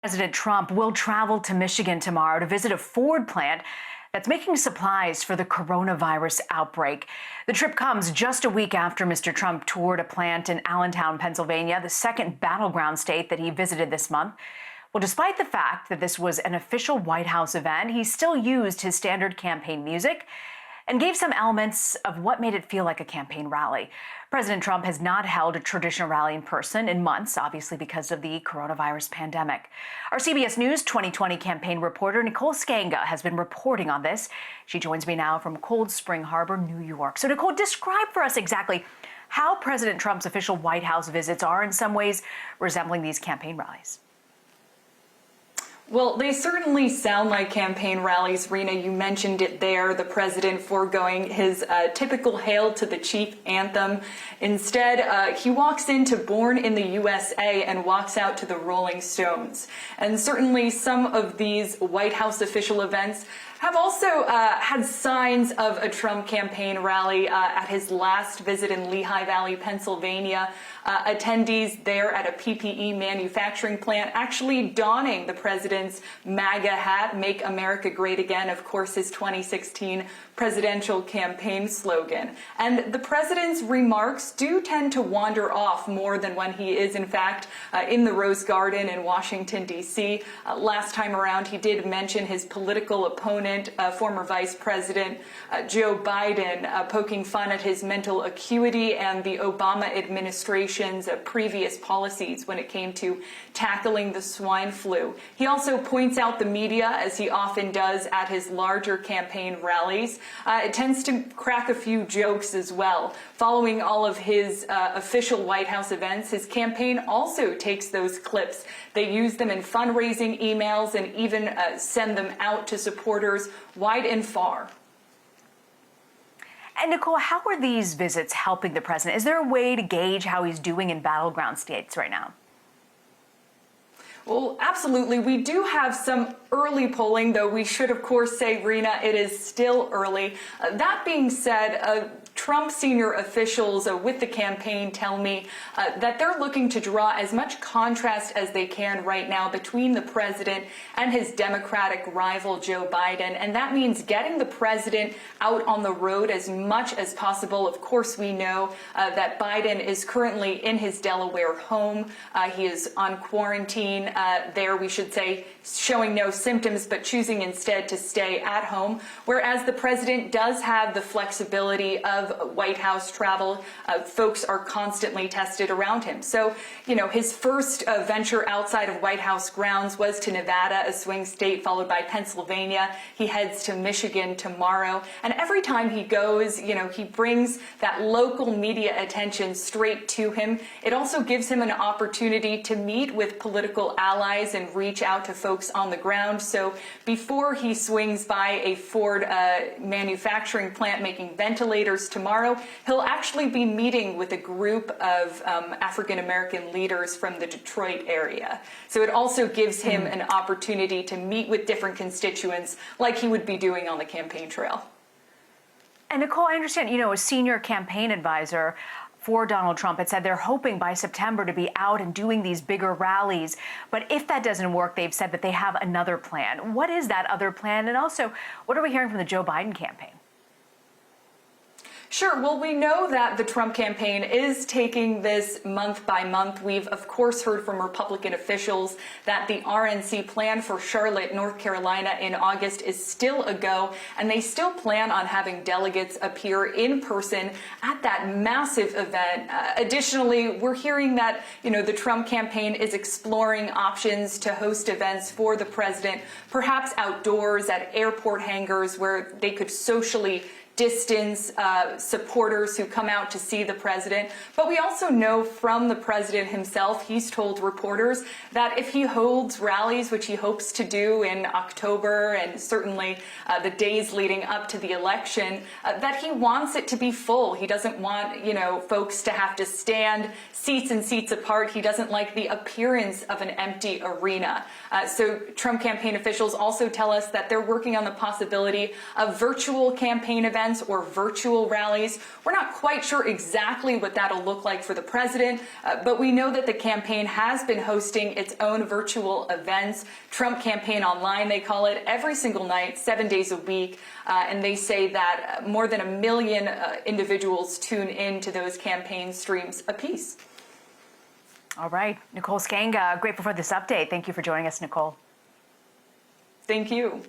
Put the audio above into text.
President Trump will travel to Michigan tomorrow to visit a Ford plant that's making supplies for the coronavirus outbreak. The trip comes just a week after Mr. Trump toured a plant in Allentown, Pennsylvania, the second battleground state that he visited this month. Well, despite the fact that this was an official White House event, he still used his standard campaign music and gave some elements of what made it feel like a campaign rally. President Trump has not held a traditional rally in person in months, obviously because of the coronavirus pandemic. Our CBS News 2020 campaign reporter Nicole Sganga has been reporting on this. She joins me now from Cold Spring Harbor, New York. So Nicole, describe for us exactly how President Trump's official White House visits are in some ways resembling these campaign rallies. Well, they certainly sound like campaign rallies. Rena, you mentioned it there, the president foregoing his typical Hail to the Chief anthem. Instead, he walks into Born in the USA and walks out to the Rolling Stones. And certainly some of these White House official events have also had signs of a Trump campaign rally at his last visit in Lehigh Valley, Pennsylvania. Attendees there at a PPE manufacturing plant actually donning the president's MAGA hat, Make America Great Again, of course, his 2016 presidential campaign slogan. And the president's remarks do tend to wander off more than when he is, in fact, in the Rose Garden in Washington, D.C. Last time around, he did mention his political opponent, former Vice President Joe Biden, poking fun at his mental acuity and the Obama administration's previous policies when it came to tackling the swine flu. He also points out the media, as he often does at his larger campaign rallies. It tends to crack a few jokes as well. Following all of his official White House events, his campaign also takes those clips. They use them in fundraising emails and even send them out to supporters wide and far. And Nicole, how are these visits helping the president? Is there a way to gauge how he's doing in battleground states right now? Well, absolutely. We do have some early polling, though we should, of course, say, Rena, it is still early. That being said, Trump senior officials with the campaign tell me that they're looking to draw as much contrast as they can right now between the president and his Democratic rival, Joe Biden. And that means getting the president out on the road as much as possible. Of course, we know that Biden is currently in his Delaware home. He is on quarantine there, we should say, showing no symptoms, but choosing instead to stay at home. Whereas the president does have the flexibility of White House travel. Folks are constantly tested around him. So, you know, his first venture outside of White House grounds was to Nevada, a swing state, followed by Pennsylvania. He heads to Michigan tomorrow. And every time he goes, you know, he brings that local media attention straight to him. It also gives him an opportunity to meet with political allies and reach out to folks on the ground. So before he swings by a Ford manufacturing plant making ventilators tomorrow, he'll actually be meeting with a group of African-American leaders from the Detroit area. So it also gives him an opportunity to meet with different constituents like he would be doing on the campaign trail. And Nicole, I understand, you know, a senior campaign advisor for Donald Trump had said they're hoping by September to be out and doing these bigger rallies. But if that doesn't work, they've said that they have another plan. What is that other plan? And also, what are we hearing from the Joe Biden campaign? Sure. Well, we know that the Trump campaign is taking this month by month. We've, of course, heard from Republican officials that the RNC plan for Charlotte, North Carolina in August is still a go, and they still plan on having delegates appear in person at that massive event. Additionally, we're hearing that, you know, the Trump campaign is exploring options to host events for the president, perhaps outdoors at airport hangars where they could socially distance supporters who come out to see the president. But we also know from the president himself, he's told reporters that if he holds rallies, which he hopes to do in October and certainly the days leading up to the election, that he wants it to be full. He doesn't want, you know, folks to have to stand seats and seats apart. He doesn't like the appearance of an empty arena. So Trump campaign officials also tell us that they're working on the possibility of virtual campaign events events or virtual rallies. We're not quite sure exactly what that'll look like for the president, but we know that the campaign has been hosting its own virtual events. Trump Campaign Online, they call it, every single night, 7 days a week. And they say that more than 1 million individuals tune in to those campaign streams apiece. All right. Nicole Sganga, grateful for this update. Thank you for joining us, Nicole. Thank you.